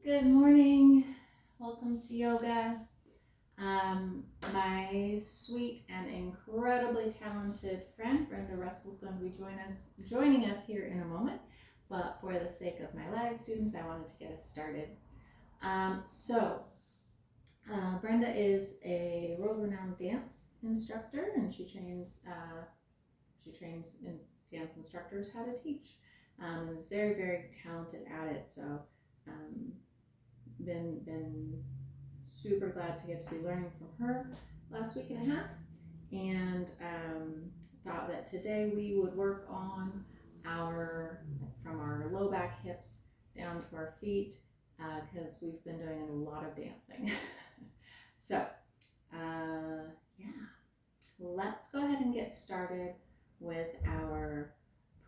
Good morning. Welcome to yoga. My sweet and incredibly talented friend Brenda Russell is going to be joining us here in a moment. But for the sake of my live students, I wanted to get us started. Brenda is a world-renowned dance instructor, and she trains dance instructors how to teach. And is very, very talented at it. So. Been super glad to get to be learning from her last week and a half, and thought that today we would work on from our low back hips down to our feet, because we've been doing a lot of dancing. So yeah, let's go ahead and get started with our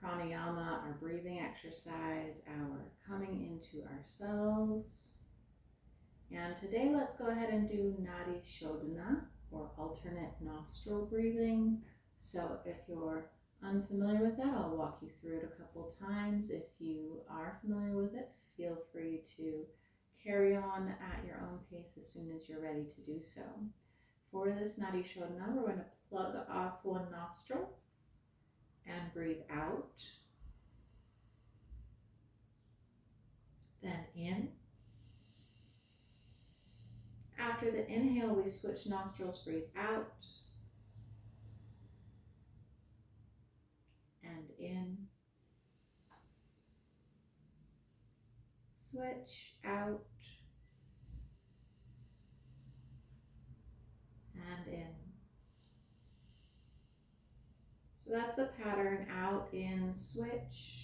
pranayama, our breathing exercise, our coming into ourselves. And today let's go ahead and do Nadi Shodhana, or alternate nostril breathing. So if you're unfamiliar with that, I'll walk you through it a couple times. If you are familiar with it, feel free to carry on at your own pace as soon as you're ready to do so. For this Nadi Shodhana, we're going to plug off one nostril and breathe out. Then in. After the inhale, we switch nostrils, breathe out, and in. Switch out, and in. So that's the pattern: out, in, switch.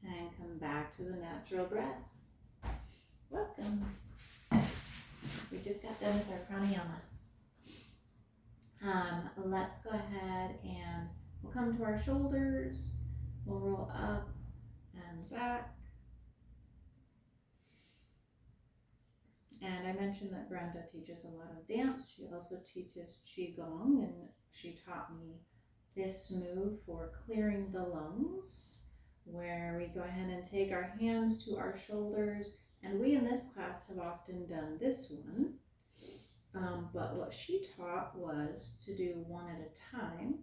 And come back to the natural breath. Welcome. We just got done with our pranayama. Let's go ahead and we'll come to our shoulders. We'll roll up and back. And I mentioned that Brenda teaches a lot of dance. She also teaches Qigong, and she taught me this move for clearing the lungs, where we go ahead and take our hands to our shoulders. And we in this class have often done this one. But what she taught was to do one at a time.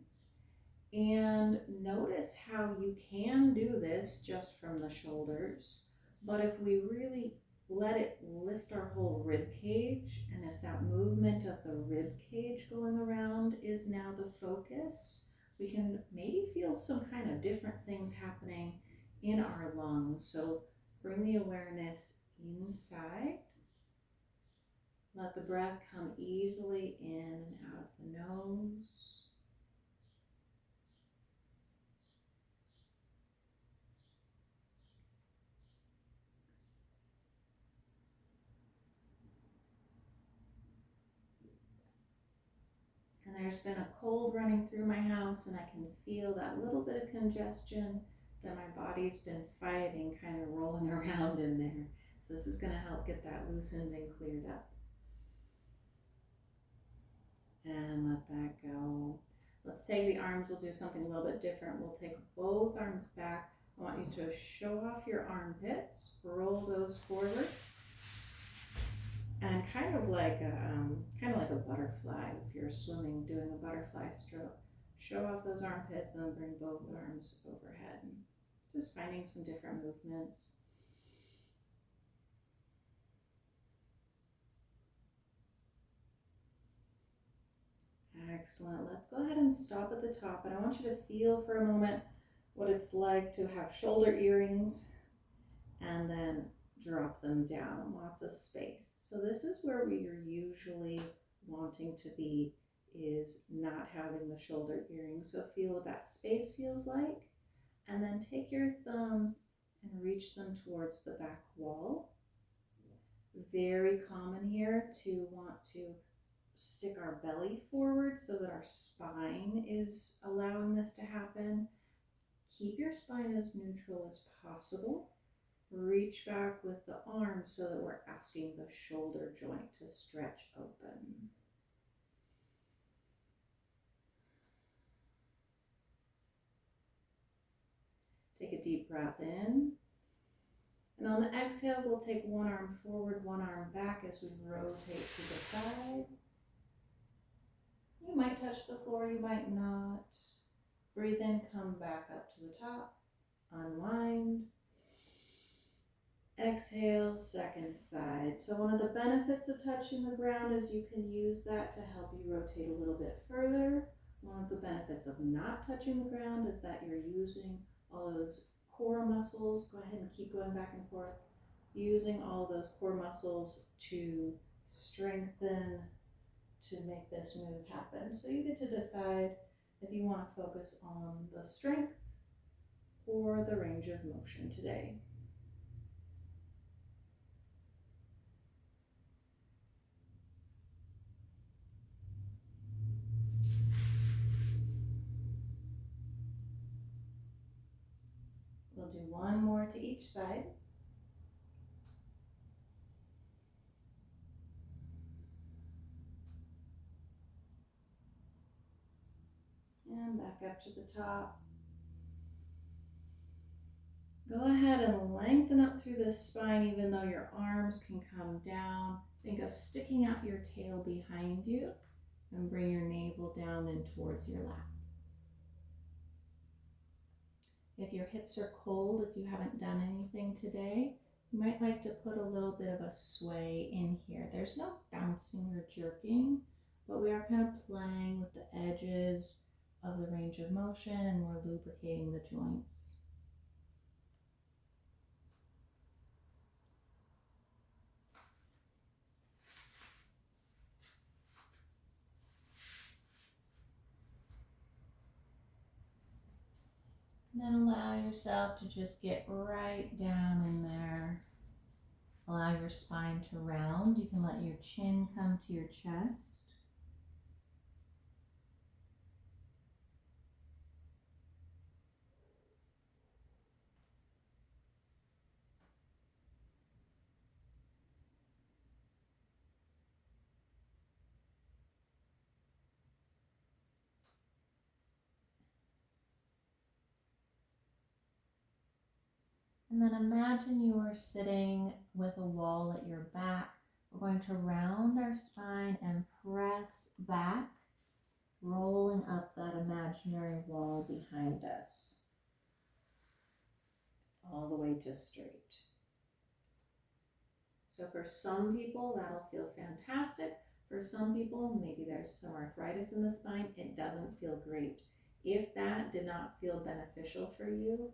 And notice how you can do this just from the shoulders. But if we really let it lift our whole rib cage, and if that movement of the rib cage going around is now the focus, we can maybe feel some kind of different things happening in our lungs. So bring the awareness inside. Let the breath come easily in and out of the nose. And there's been a cold running through my house, and I can feel that little bit of congestion that my body's been fighting, kind of rolling around in there. So this is going to help get that loosened and cleared up. And let that go. Let's take the arms. We'll do something a little bit different. We'll take both arms back. I want you to show off your armpits, roll those forward, and kind of like a butterfly. If you're swimming, doing a butterfly stroke, show off those armpits and then bring both arms overhead. Just finding some different movements. Excellent. Let's go ahead and stop at the top, and I want you to feel for a moment what it's like to have shoulder earrings and then drop them down, lots of space. So this is where we are usually wanting to be is not having the shoulder earring. So feel what that space feels like. And then take your thumbs and reach them towards the back wall. Very common here to want to stick our belly forward so that our spine is allowing this to happen. Keep your spine as neutral as possible. Reach back with the arms so that we're asking the shoulder joint to stretch open. Take a deep breath in. And on the exhale, we'll take one arm forward, one arm back as we rotate to the side. You might touch the floor, you might not. Breathe in, come back up to the top. Unwind. Exhale, second side. So one of the benefits of touching the ground is you can use that to help you rotate a little bit further. One of the benefits of not touching the ground is that you're using all those core muscles. Go ahead and keep going back and forth. Using all those core muscles to strengthen, to make this move happen. So you get to decide if you want to focus on the strength or the range of motion today. We'll do one more to each side. And back up to the top. Go ahead and lengthen up through the spine even though your arms can come down. Think of sticking out your tail behind you and bring your navel down and towards your lap. If your hips are cold, if you haven't done anything today, you might like to put a little bit of a sway in here. There's no bouncing or jerking, but we are kind of playing with the edges of the range of motion and we're lubricating the joints. And then allow yourself to just get right down in there. Allow your spine to round. You can let your chin come to your chest. And then imagine you are sitting with a wall at your back. We're going to round our spine and press back, rolling up that imaginary wall behind us, all the way to straight. So for some people, that'll feel fantastic. For some people, maybe there's some arthritis in the spine, it doesn't feel great. If that did not feel beneficial for you,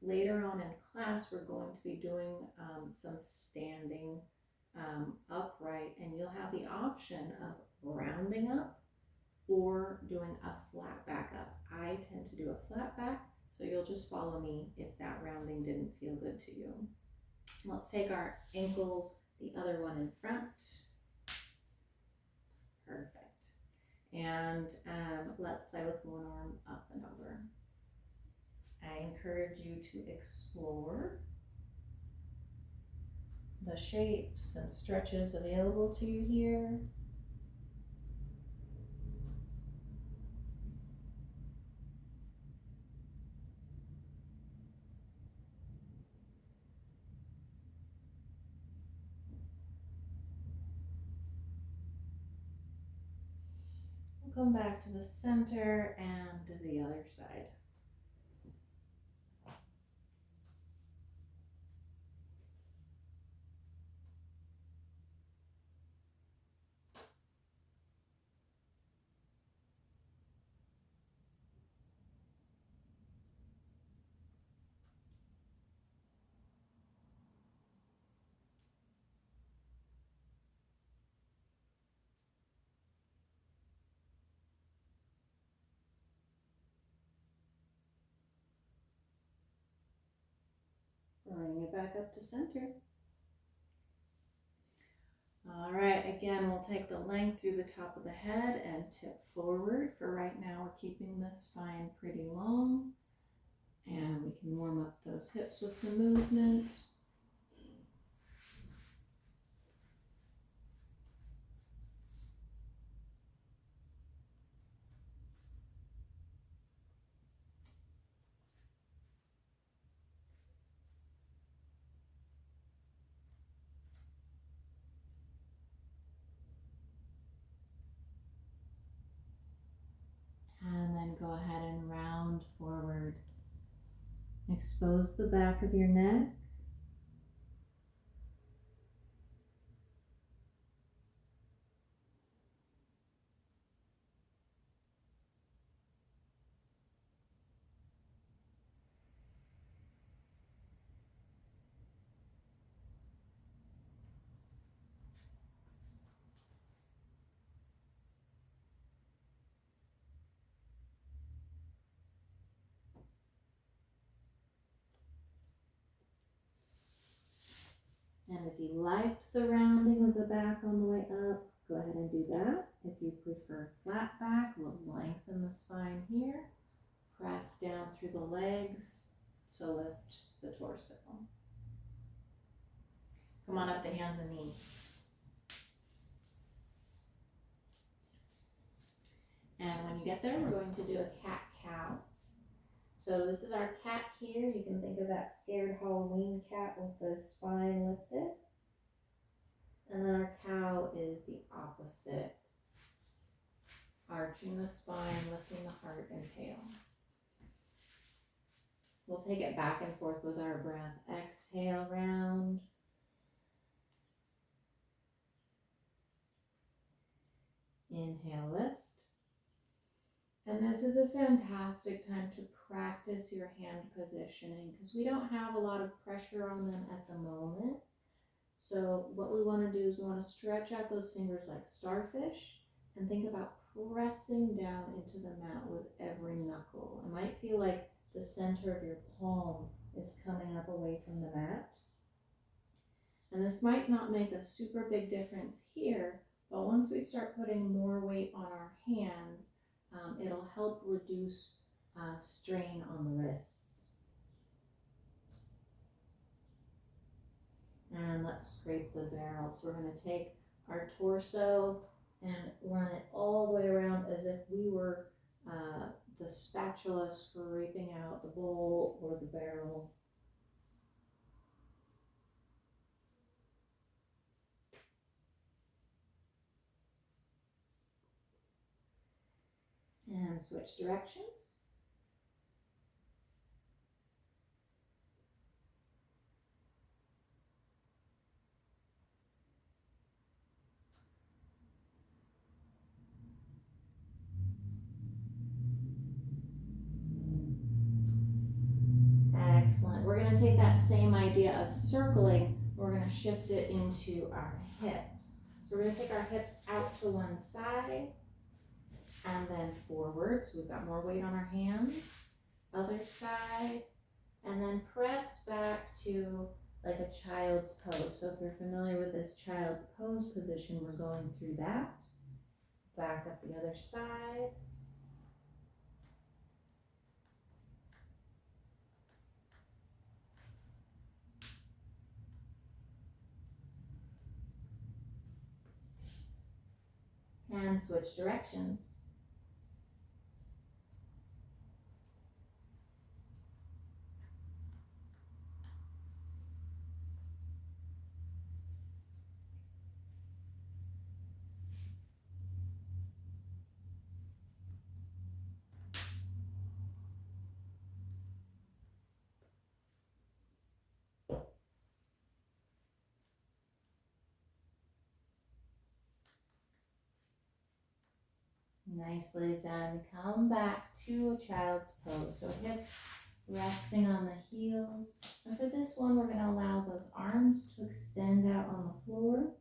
later on in class, we're going to be doing some standing upright, and you'll have the option of rounding up or doing a flat back up. I tend to do a flat back, so you'll just follow me if that rounding didn't feel good to you. Let's take our ankles, the other one in front. Perfect. And let's play with one arm up and over. I encourage you to explore the shapes and stretches available to you here. We'll come back to the center and to the other side. it back up to center. All right, again, we'll take the length through the top of the head and tip forward. For right now, we're keeping the spine pretty long. And we can warm up those hips with some movement. And then go ahead and round forward. Expose the back of your neck. And if you liked the rounding of the back on the way up, go ahead and do that. If you prefer flat back, we'll lengthen the spine here. Press down through the legs to lift the torso. Come on up to hands and knees. And when you get there, we're going to do a cat-cow. So this is our cat here. You can think of that scared Halloween cat with the spine lifted. And then our cow is the opposite. Arching the spine, lifting the heart and tail. We'll take it back and forth with our breath. Exhale, round. Inhale, lift. And this is a fantastic time to practice your hand positioning because we don't have a lot of pressure on them at the moment. So what we want to do is we want to stretch out those fingers like starfish and think about pressing down into the mat with every knuckle. It might feel like the center of your palm is coming up away from the mat. And this might not make a super big difference here, but once we start putting more weight on our hands, it'll help reduce strain on the wrists. And let's scrape the barrel. So we're going to take our torso and run it all the way around as if we were the spatula scraping out the bowl or the barrel. And switch directions. Excellent. We're going to take that same idea of circling, we're going to shift it into our hips. So we're going to take our hips out to one side and then forward. So we've got more weight on our hands. Other side. And then press back to like a child's pose. So if you're familiar with this child's pose position, we're going through that. Back up the other side. And switch directions. Nicely done. Come back to a child's pose. So hips resting on the heels. And for this one, we're going to allow those arms to extend out on the floor.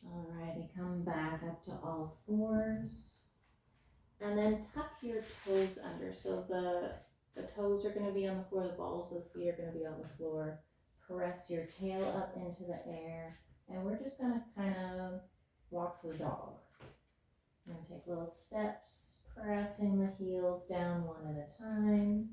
Alrighty, come back up to all fours. And then tuck your toes under. So the toes are going to be on the floor, the balls of the feet are going to be on the floor. Press your tail up into the air. And we're just going to kind of walk the dog. We're going to take little steps, pressing the heels down one at a time.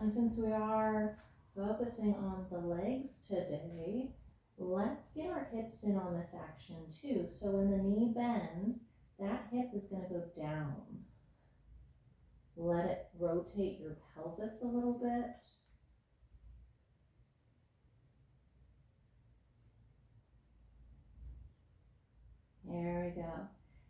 And since we are focusing on the legs today, let's get our hips in on this action too. So when the knee bends, that hip is going to go down. Let it rotate your pelvis a little bit. There we go.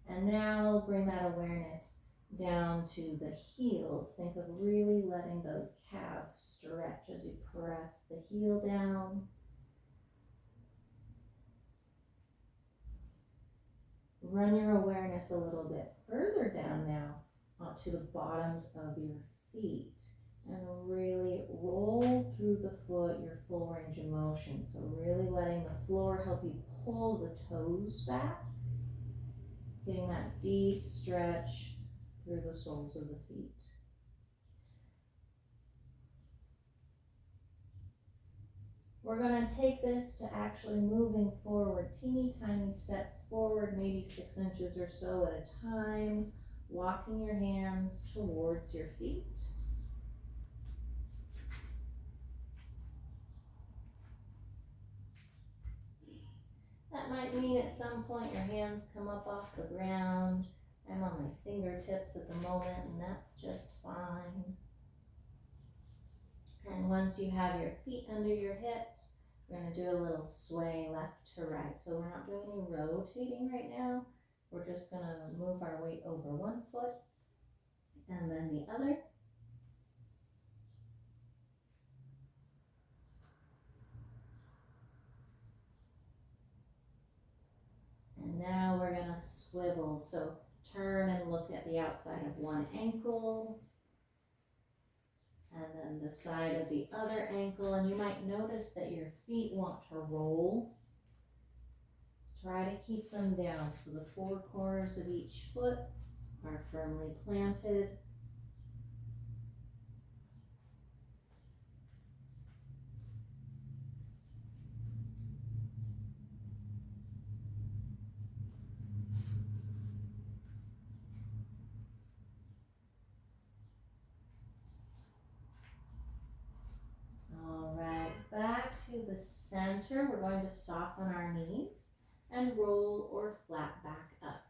And now bring that awareness down to the heels. Think of really letting those calves stretch as you press the heel down. Run your awareness a little bit further down now onto the bottoms of your feet and really roll through the foot your full range of motion. So really letting the floor help you pull the toes back, getting that deep stretch through the soles of the feet. We're going to take this to actually moving forward, teeny tiny steps forward, maybe 6 inches or so at a time, walking your hands towards your feet. That might mean at some point your hands come up off the ground. I'm on my fingertips at the moment, and that's just fine. And once you have your feet under your hips, we're going to do a little sway left to right. So we're not doing any rotating right now. We're just going to move our weight over one foot and then the other. And now we're going to swivel. So turn and look at the outside of one ankle. And then the side of the other ankle. And you might notice that your feet want to roll. Try to keep them down so the four corners of each foot are firmly planted. All right, back to the center. We're going to soften our knees and roll or flat back up.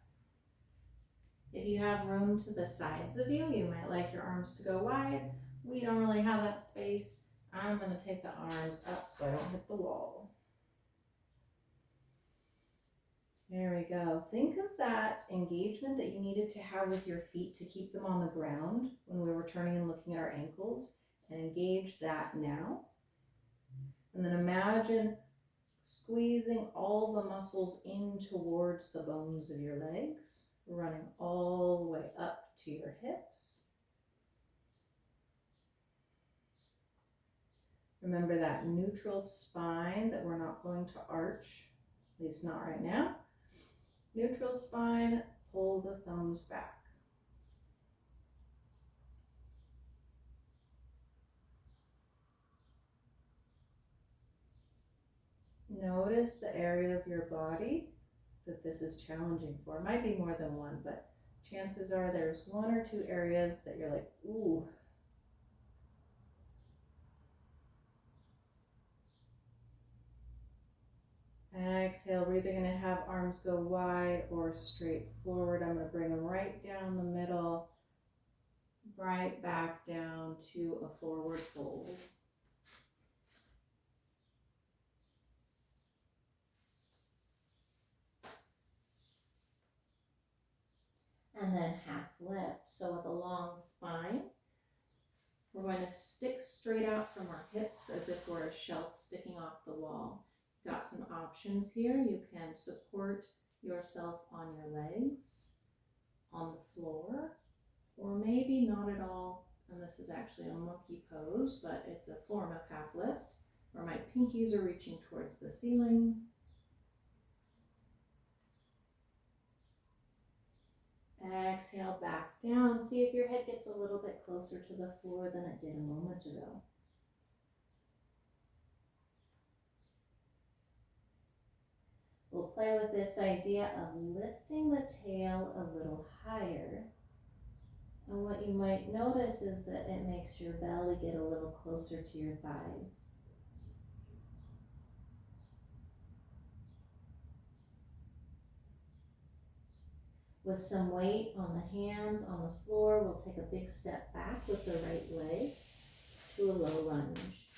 If you have room to the sides of you, you might like your arms to go wide. We don't really have that space. I'm going to take the arms up so I don't hit the wall. There we go. Think of that engagement that you needed to have with your feet to keep them on the ground when we were turning and looking at our ankles, and engage that now. And then imagine squeezing all the muscles in towards the bones of your legs, running all the way up to your hips. Remember that neutral spine that we're not going to arch, at least not right now. Neutral spine, pull the thumbs back. Notice the area of your body that this is challenging for. It might be more than one, but chances are there's one or two areas that you're like, ooh. Exhale, we're either going to have arms go wide or straight forward. I'm going to bring them right down the middle, right back down to a forward fold. And then half lift. So with a long spine, we're going to stick straight out from our hips as if we're a shelf sticking off the wall. Got some options here. You can support yourself on your legs, on the floor, or maybe not at all. And this is actually a monkey pose, but it's a form of half lift. where my pinkies are reaching towards the ceiling. Exhale back down. See if your head gets a little bit closer to the floor than it did a moment ago. We'll play with this idea of lifting the tail a little higher. And what you might notice is that it makes your belly get a little closer to your thighs. With some weight on the hands on the floor, we'll take a big step back with the right leg to a low lunge.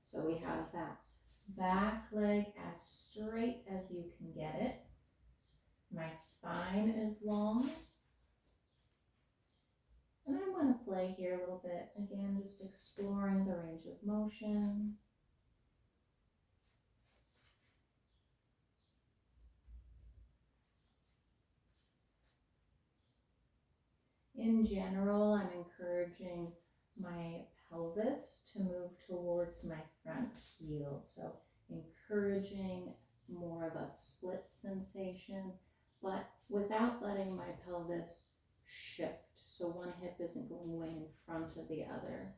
So we have that back leg as straight as you can get it. My spine is long. And I want to play here a little bit. Again, just exploring the range of motion. In general, I'm encouraging my pelvis to move towards my front heel. So encouraging more of a split sensation, but without letting my pelvis shift. So one hip isn't going way in front of the other.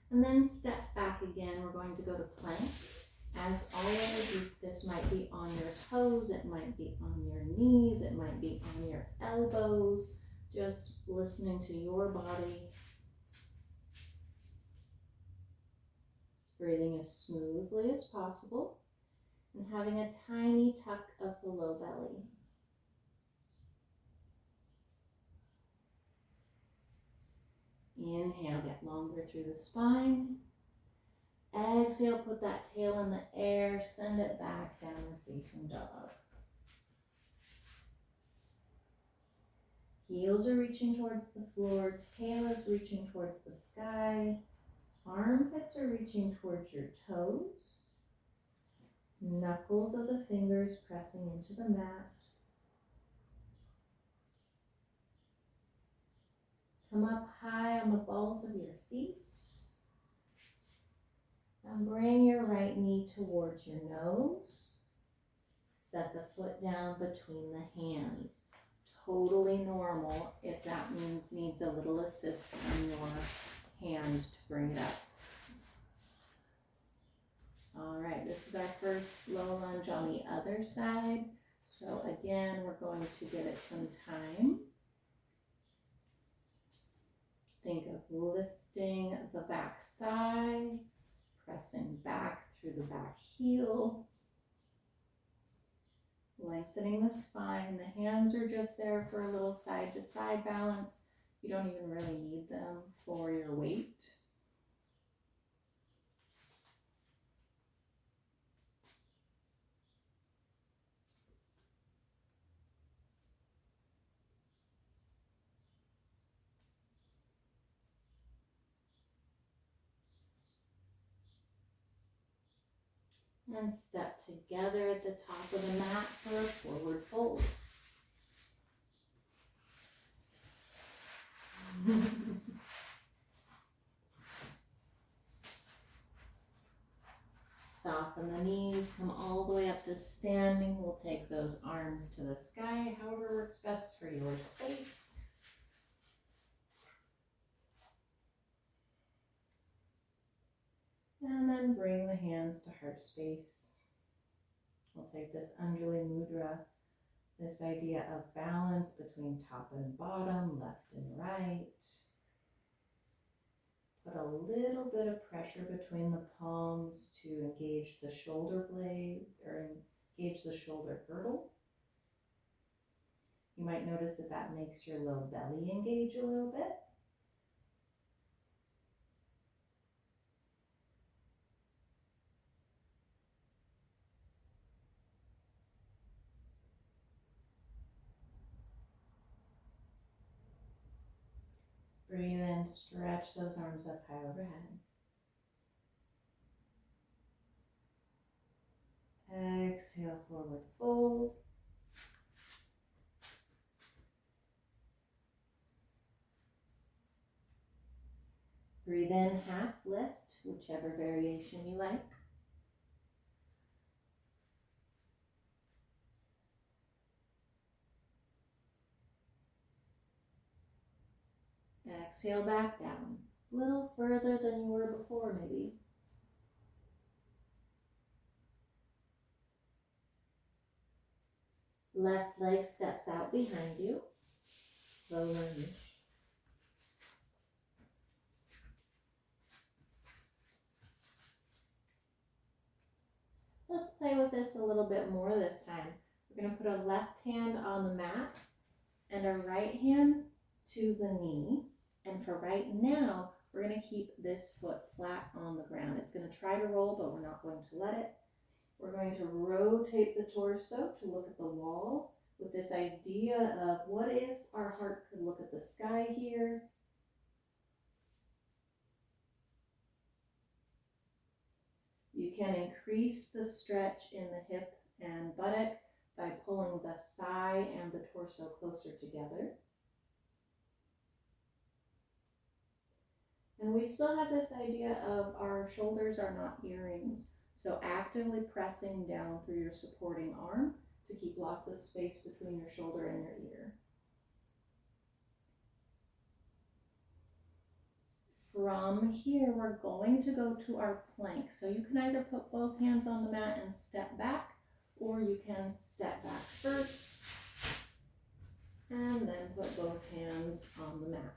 And then step back again. We're going to go to plank. As always, this might be on your toes, it might be on your knees, it might be on your elbows. Just listening to your body. Breathing as smoothly as possible and having a tiny tuck of the low belly. Inhale, get longer through the spine. Exhale, put that tail in the air, send it back, downward facing dog. Heels are reaching towards the floor, tail is reaching towards the sky. Armpits are reaching towards your toes. Knuckles of the fingers pressing into the mat. Come up high on the balls of your feet. And bring your right knee towards your nose. Set the foot down between the hands. Totally normal if that needs a little assist from your hand to bring it up. All right, this is our first low lunge on the other side. So again, we're going to give it some time. Think of lifting the back thigh, pressing back through the back heel, lengthening the spine. The hands are just there for a little side to side balance. You don't even really need them for your weight. And step together at the top of the mat for a forward fold. Soften the knees, come all the way up to standing. We'll take those arms to the sky, however works best for your space. And then bring the hands to heart space. We'll take this Anjali Mudra, this idea of balance between top and bottom, left and right. Put a little bit of pressure between the palms to engage the shoulder blade or engage the shoulder girdle. You might notice that that makes your low belly engage a little bit. Breathe in and stretch those arms up high overhead. Exhale, forward fold. Breathe in, half lift, whichever variation you like. Exhale back down, a little further than you were before maybe. Left leg steps out behind you, low lunge. Let's play with this a little bit more this time. We're going to put a left hand on the mat and a right hand to the knee. And for right now, we're going to keep this foot flat on the ground. It's going to try to roll, but we're not going to let it. We're going to rotate the torso to look at the wall with this idea of what if our heart could look at the sky here. You can increase the stretch in the hip and buttock by pulling the thigh and the torso closer together. And we still have this idea of our shoulders are not earrings, so actively pressing down through your supporting arm to keep lots of space between your shoulder and your ear. From here, we're going to go to our plank. So you can either put both hands on the mat and step back, or you can step back first and then put both hands on the mat.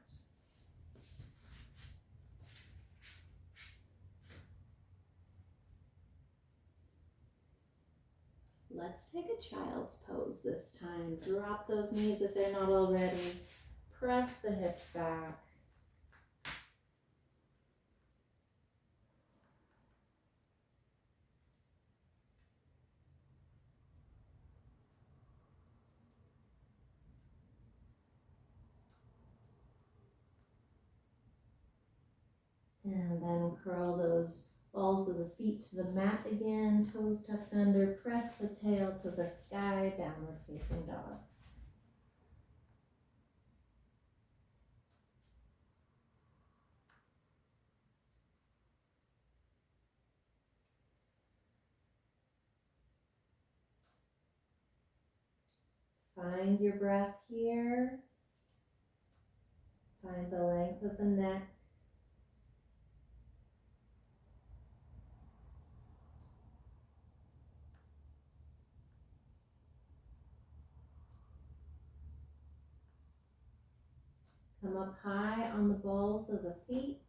Let's take a child's pose this time. Drop those knees if they're not already. Press the hips back. And then curl those balls of the feet to the mat again, toes tucked under, press the tail to the sky, downward facing dog. Find your breath here. Find the length of the neck. Come up high on the balls of the feet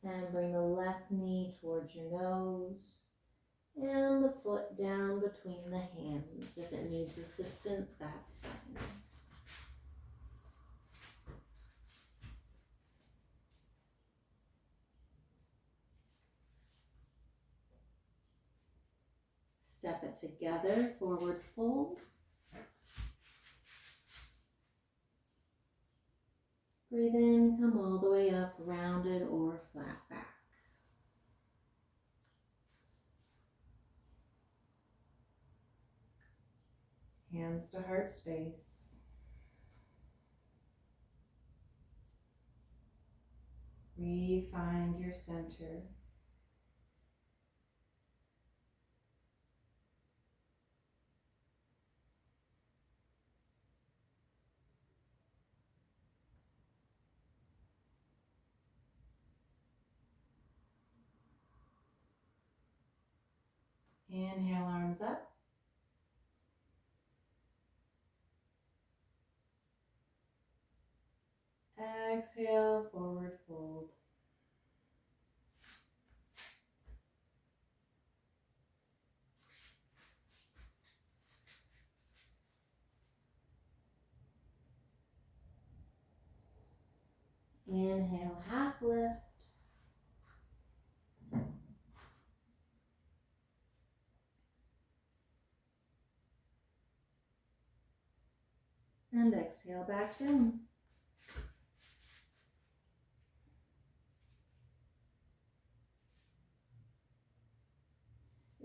and bring the left knee towards your nose and the foot down between the hands. If it needs assistance, that's fine. Step it together, forward fold. Breathe in, come all the way up, rounded or flat back. Hands to heart space. Re-find your center. Inhale, arms up. Exhale, forward fold. Inhale, half lift. And exhale back down.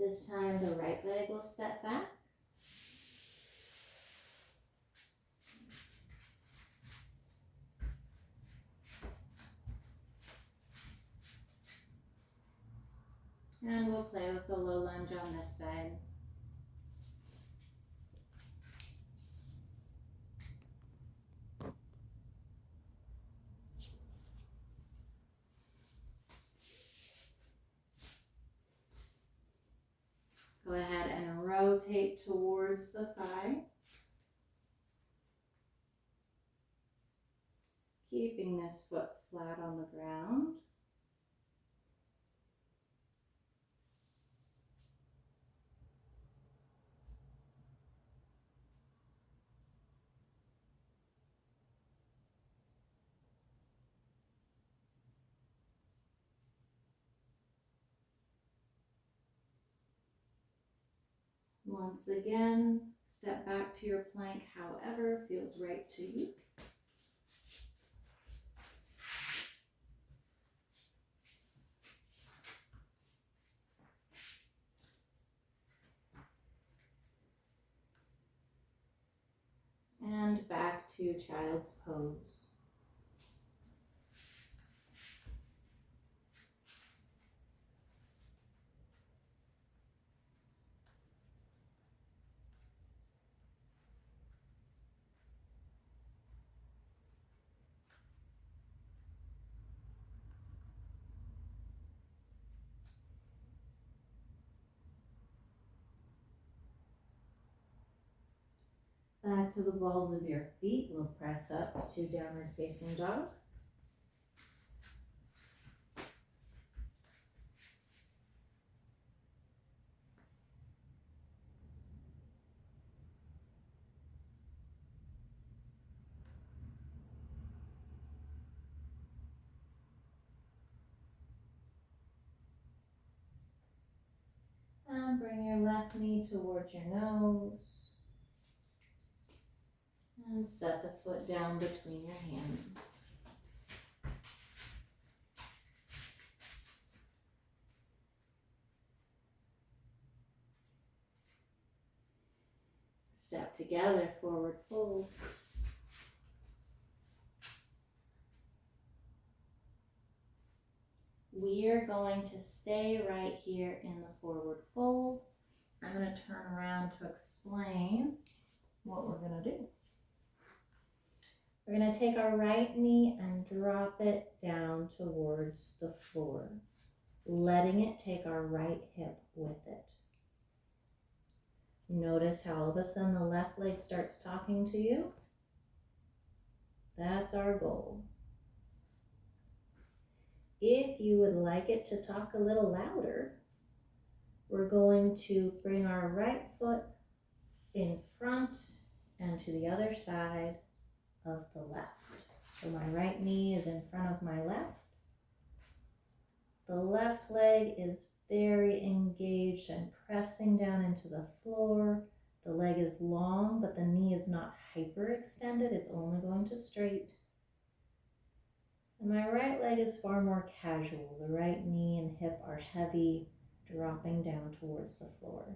This time the right leg will step back. And we'll play with the low lunge on this side. Go ahead and rotate towards the thigh. Keeping this foot flat on the ground. Once again, step back to your plank however feels right to you. And back to child's pose. Back to the balls of your feet. We'll press up to downward facing dog. And bring your left knee towards your nose. And set the foot down between your hands. Step together, forward fold. We are going to stay right here in the forward fold. I'm going to turn around to explain what we're going to do. We're going to take our right knee and drop it down towards the floor, letting it take our right hip with it. Notice how all of a sudden the left leg starts talking to you. That's our goal. If you would like it to talk a little louder, we're going to bring our right foot in front and to the other side of the left. So my right knee is in front of my left. The left leg is very engaged and pressing down into the floor. The leg is long, but the knee is not hyperextended. It's only going to straight. And my right leg is far more casual. The right knee and hip are heavy, dropping down towards the floor.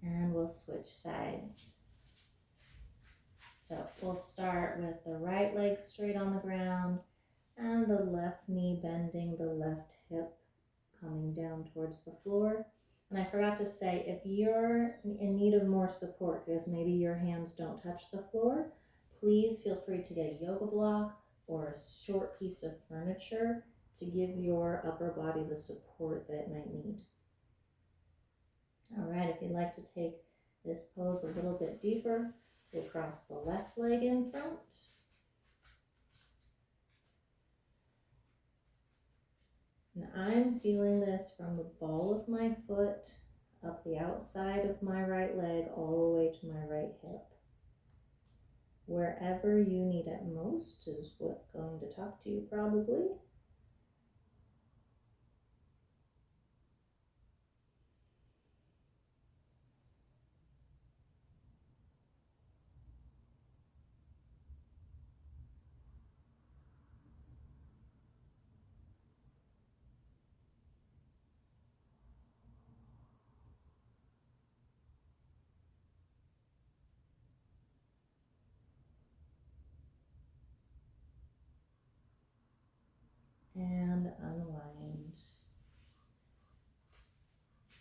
And we'll switch sides. So we'll start with the right leg straight on the ground and the left knee bending, the left hip coming down towards the floor. And I forgot to say, if you're in need of more support because maybe your hands don't touch the floor, please feel free to get a yoga block or a short piece of furniture to give your upper body the support that it might need. All right, if you'd like to take this pose a little bit deeper, we'll cross the left leg in front. And I'm feeling this from the ball of my foot up the outside of my right leg all the way to my right hip. Wherever you need it most is what's going to talk to you probably.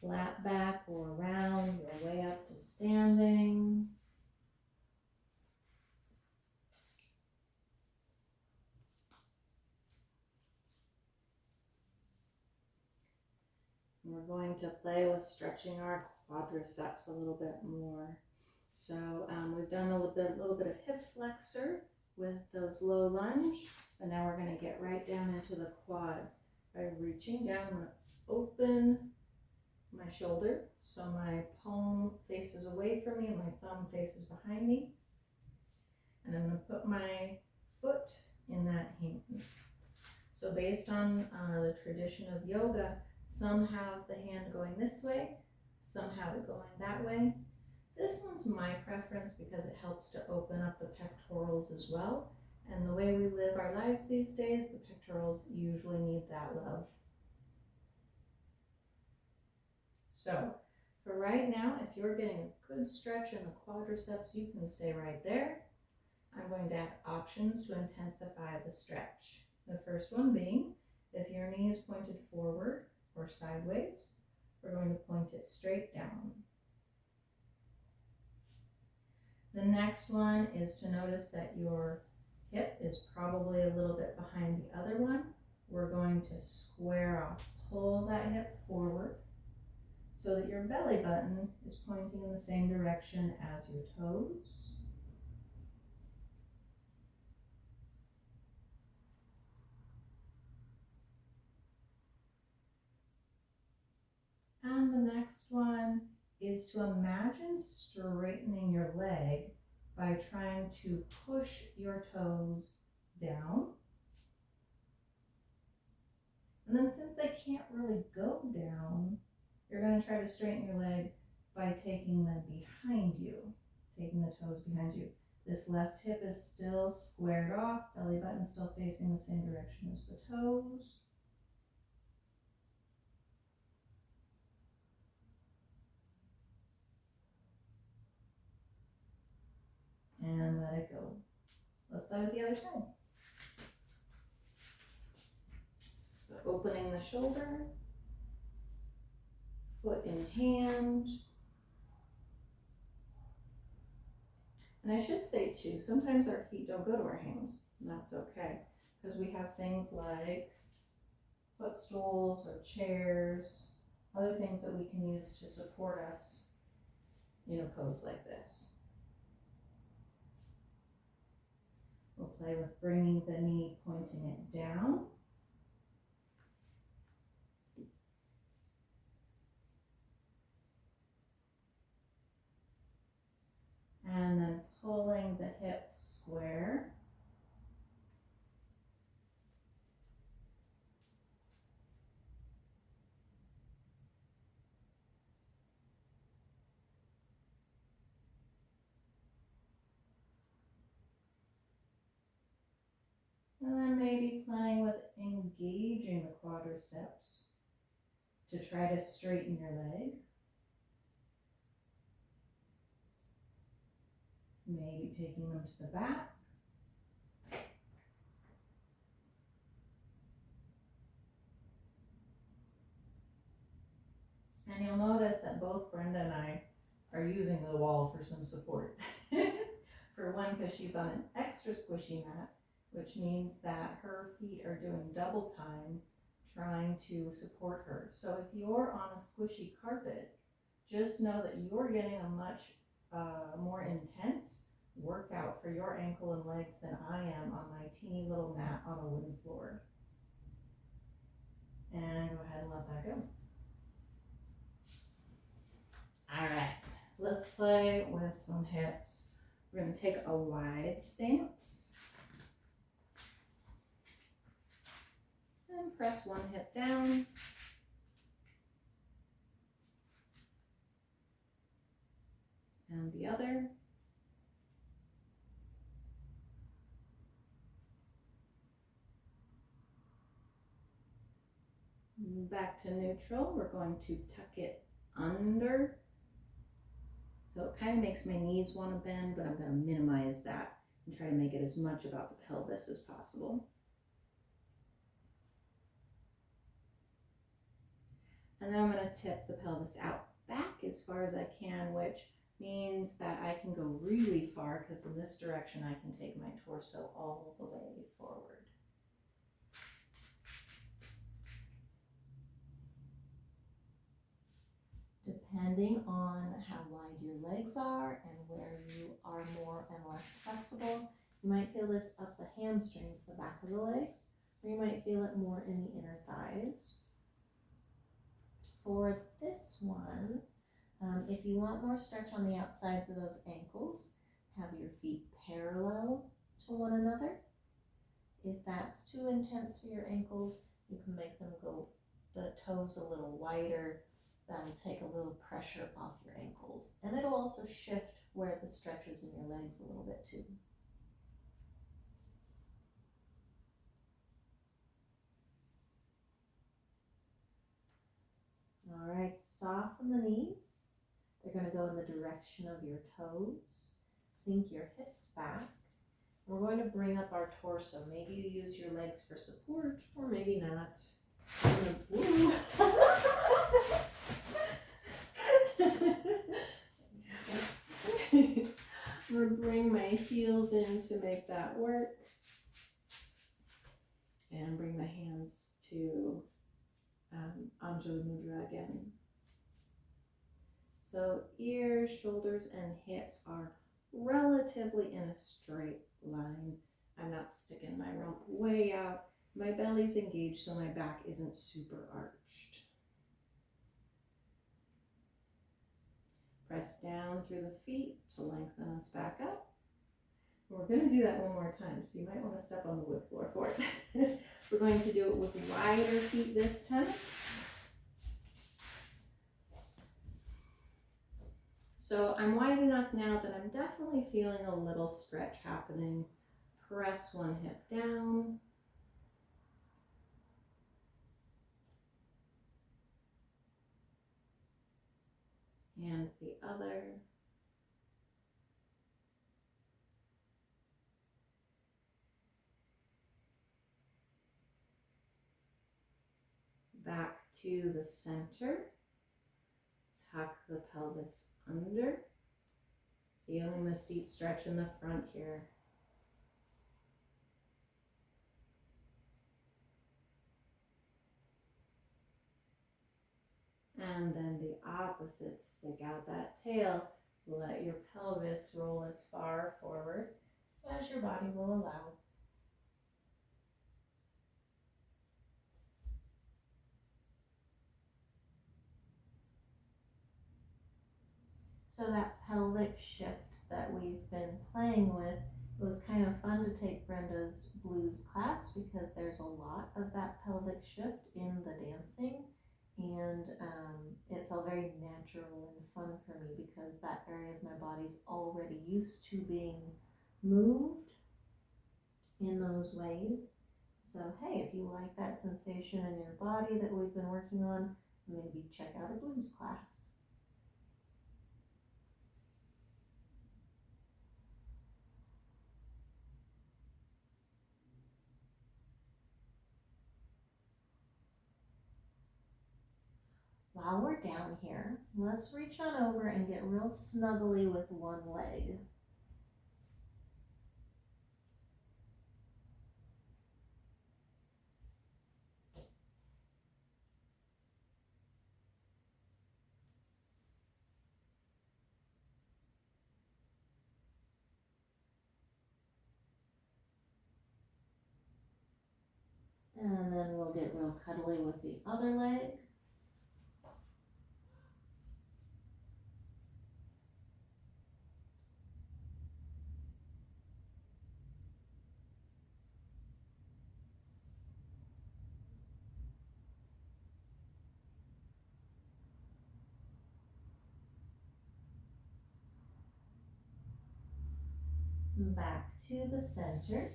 flat back or round your way up to standing. We're going to play with stretching our quadriceps a little bit more. So we've done a little bit of hip flexor with those low lunge, but now we're going to get right down into the quads by reaching down. I'm going to open my shoulder so my palm faces away from me and my thumb faces behind me, and I'm going to put my foot in that hand. So based on the tradition of yoga, some have the hand going this way, some have it going that way. This one's my preference because it helps to open up the pectorals as well. And the way we live our lives these days, the pectorals usually need that love. So for right now, if you're getting a good stretch in the quadriceps, you can stay right there. I'm going to add options to intensify the stretch. The first one being, if your knee is pointed forward or sideways, we're going to point it straight down. The next one is to notice that your hip is probably a little bit behind the other one. We're going to square off, pull that hip forward so that your belly button is pointing in the same direction as your toes. And the next one is to imagine straightening your leg by trying to push your toes down. And then since they can't really go down, you're going to try to straighten your leg by taking them behind you, taking the toes behind you. This left hip is still squared off, belly button still facing the same direction as the toes. And let it go. Let's play with the other side. So opening the shoulder, foot in hand. And I should say too, sometimes our feet don't go to our hands, and that's okay, because we have things like footstools or chairs, other things that we can use to support us in a pose like this. We'll play with bringing the knee, pointing it down. And then pulling the hip square. And then maybe playing with engaging the quadriceps to try to straighten your leg. Maybe taking them to the back. And you'll notice that both Brenda and I are using the wall for some support. For one, because she's on an extra squishy mat, which means that her feet are doing double time trying to support her. So if you're on a squishy carpet, just know that you're getting a much more intense workout for your ankle and legs than I am on my teeny little mat on a wooden floor. And go ahead and let that go. All right, let's play with some hips. We're going to take a wide stance and press one hip down. And the other. Back to neutral. We're going to tuck it under. So it kind of makes my knees want to bend, but I'm going to minimize that and try to make it as much about the pelvis as possible. And then I'm going to tip the pelvis out back as far as I can, which means that I can go really far because in this direction I can take my torso all the way forward. Depending on how wide your legs are and where you are more and less flexible, you might feel this up the hamstrings, the back of the legs, or you might feel it more in the inner thighs. For this one, if you want more stretch on the outsides of those ankles, have your feet parallel to one another. If that's too intense for your ankles, you can make them go the toes a little wider. That'll take a little pressure off your ankles. And it'll also shift where the stretch is in your legs a little bit too. All right, soften the knees. They're going to go in the direction of your toes. Sink your hips back. We're going to bring up our torso. Maybe you use your legs for support, or maybe not. I'm going to bring my heels in to make that work. And bring the hands to Anjali Mudra again. So ears, shoulders, and hips are relatively in a straight line. I'm not sticking my rump way out. My belly's engaged so my back isn't super arched. Press down through the feet to lengthen us back up. We're going to do that one more time, so you might want to step on the wood floor for it. We're going to do it with wider feet this time. So I'm wide enough now that I'm definitely feeling a little stretch happening. Press one hip down. And the other. Back to the center. Tuck the pelvis under. Feeling this deep stretch in the front here. And then the opposite, stick out that tail. Let your pelvis roll as far forward as your body will allow. So that pelvic shift that we've been playing with, it was kind of fun to take Brenda's blues class because there's a lot of that pelvic shift in the dancing, and it felt very natural and fun for me because that area of my body's already used to being moved in those ways. So hey, if you like that sensation in your body that we've been working on, maybe check out a blues class. While we're down here, let's reach on over and get real snuggly with one leg. And then we'll get real cuddly with the other leg. Back to the center.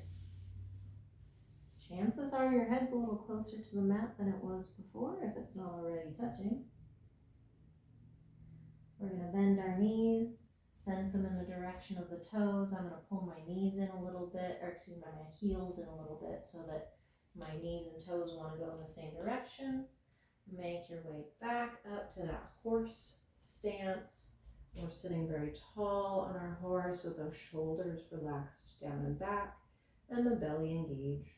Chances are your head's a little closer to the mat than it was before, if it's not already touching. We're going to bend our knees, send them in the direction of the toes. I'm going to pull my knees in a little bit, or excuse me, my heels in a little bit so that my knees and toes want to go in the same direction. Make your way back up to that horse stance. We're sitting very tall on our horse with those shoulders relaxed down and back and the belly engaged.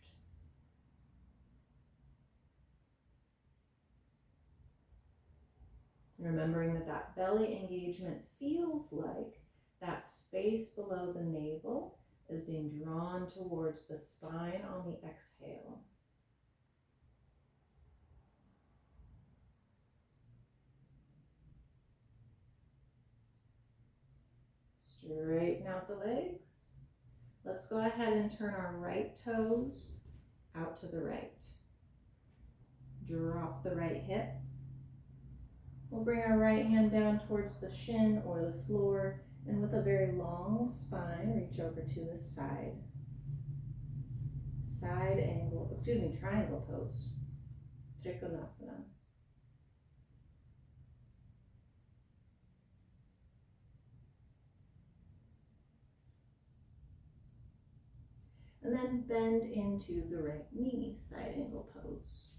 Remembering that that belly engagement feels like that space below the navel is being drawn towards the spine on the exhale. Straighten out the legs. Let's go ahead and turn our right toes out to the right. Drop the right hip. We'll bring our right hand down towards the shin or the floor, and with a very long spine, reach over to the side. Triangle pose. Trikonasana. And then bend into the right knee, side angle pose.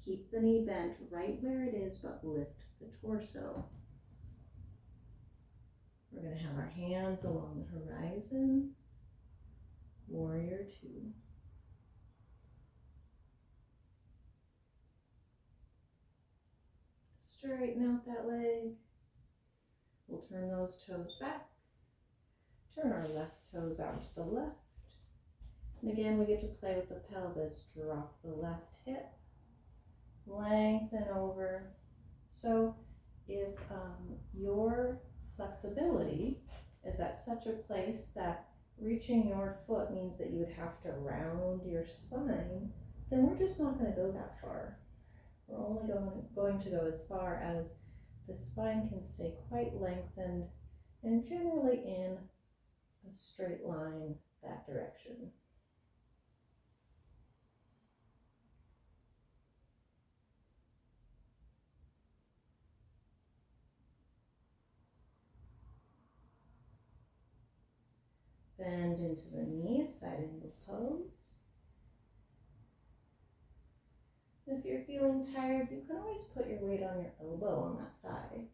Keep the knee bent right where it is, but lift the torso. We're going to have our hands along the horizon. Warrior two. Straighten out that leg. We'll turn those toes back. Turn our left toes out to the left. And again, we get to play with the pelvis. Drop the left hip. Lengthen over. So if your flexibility is at such a place that reaching your foot means that you would have to round your spine, then we're just not going to go that far. We're only going to go as far as the spine can stay quite lengthened and generally in a straight line that direction. Bend into the knees, side angle pose. If you're feeling tired, you can always put your weight on your elbow on that thigh.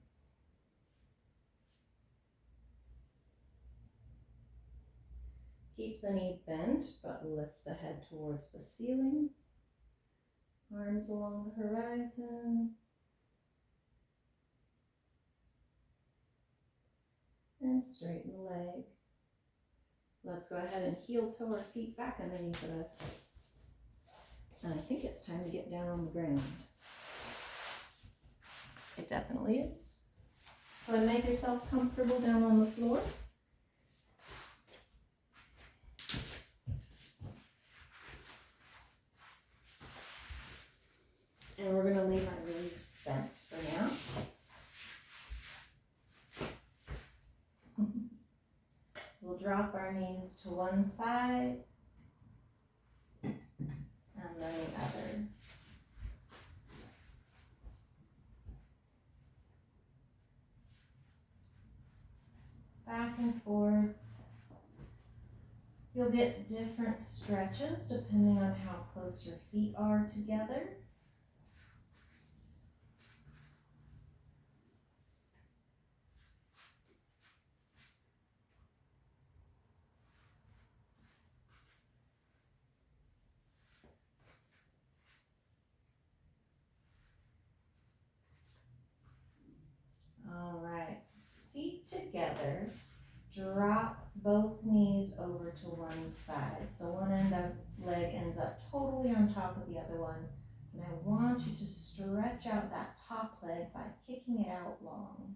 Keep the knee bent, but lift the head towards the ceiling. Arms along the horizon. And straighten the leg. Let's go ahead and heel toe our feet back underneath of us. And I think it's time to get down on the ground. It definitely is. Go ahead and make yourself comfortable down on the floor. And we're going to leave our knees bent for now. We'll drop our knees to one side and then the other. Back and forth. You'll get different stretches depending on how close your feet are together. All right, feet together. Drop both knees over to one side. So one end of leg ends up totally on top of the other one. And I want you to stretch out that top leg by kicking it out long.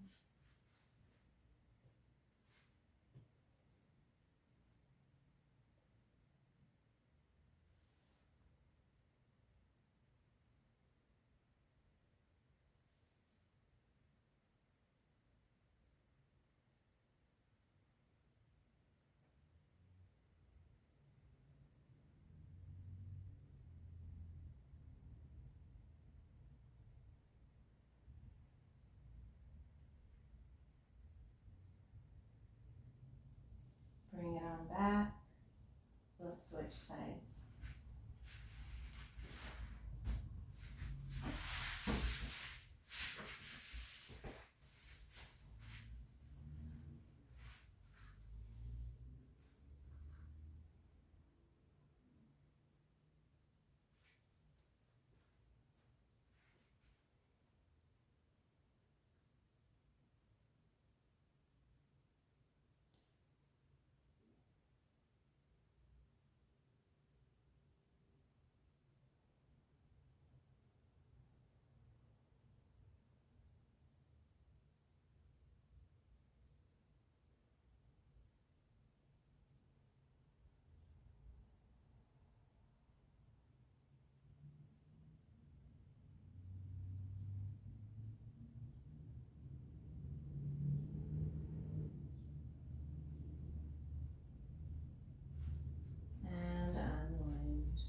switch sides. And unwind.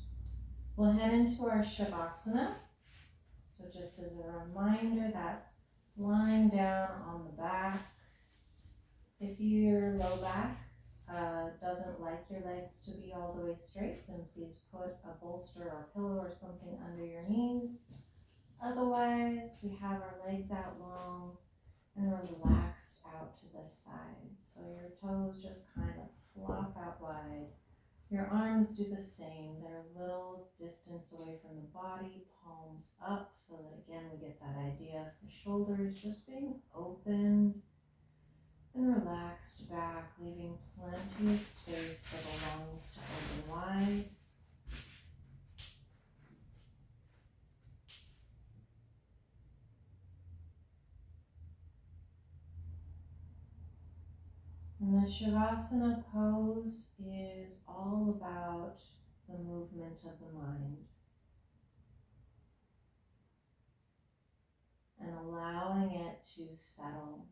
We'll head into our Savasana. So just as a reminder, that's lying down on the back. If your low back doesn't like your legs to be all the way straight, then please put a bolster or pillow or something under your knees. Otherwise, we have our legs out long and relaxed out to the side. So your toes just kind of flop out wide. Your arms do the same. They're a little distanced away from the body, palms up, so that again we get that idea of the shoulders just being open and relaxed back, leaving plenty of space for the lungs to open wide. And the Shavasana pose is all about the movement of the mind and allowing it to settle.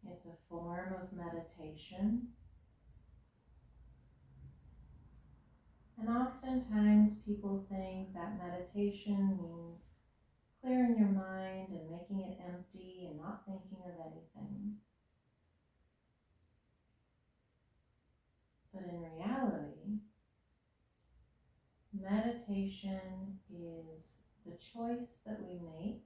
It's a form of meditation. And oftentimes people think that meditation means clearing your mind and making it empty and not thinking of anything. But in reality, meditation is the choice that we make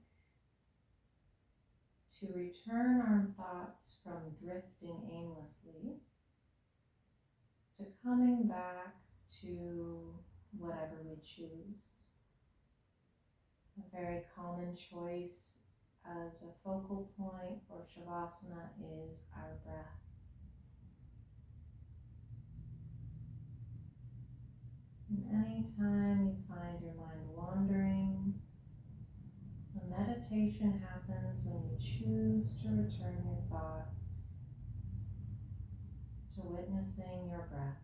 to return our thoughts from drifting aimlessly to coming back to whatever we choose. A very common choice as a focal point for Shavasana is our breath. And anytime you find your mind wandering, the meditation happens when you choose to return your thoughts to witnessing your breath.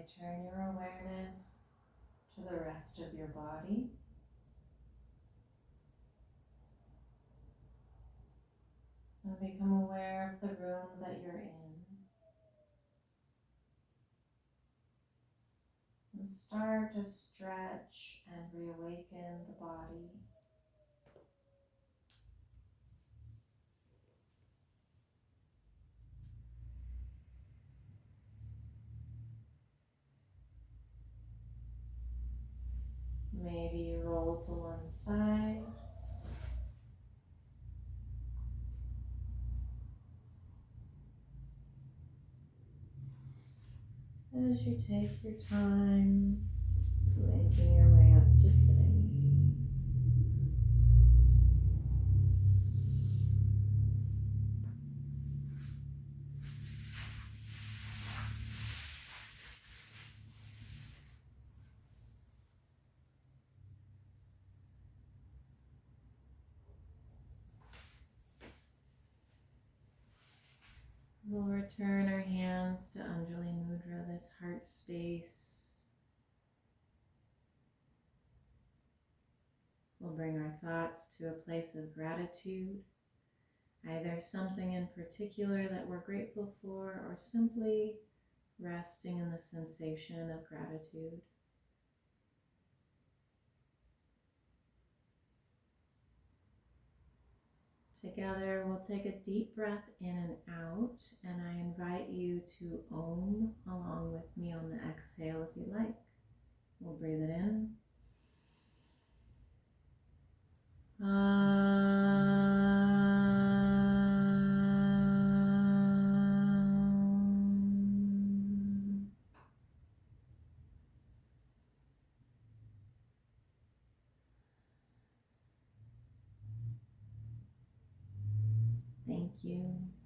return your awareness to the rest of your body. And become aware of the room that you're in. And start to stretch and reawaken the body. Maybe you roll to one side. As you take your time, making your way up to sitting. We'll return our hands to Anjali Mudra, this heart space. We'll bring our thoughts to a place of gratitude, either something in particular that we're grateful for or simply resting in the sensation of gratitude. Together, we'll take a deep breath in and out, and I invite you to Om along with me on the exhale if you like. We'll breathe it in. Thank you.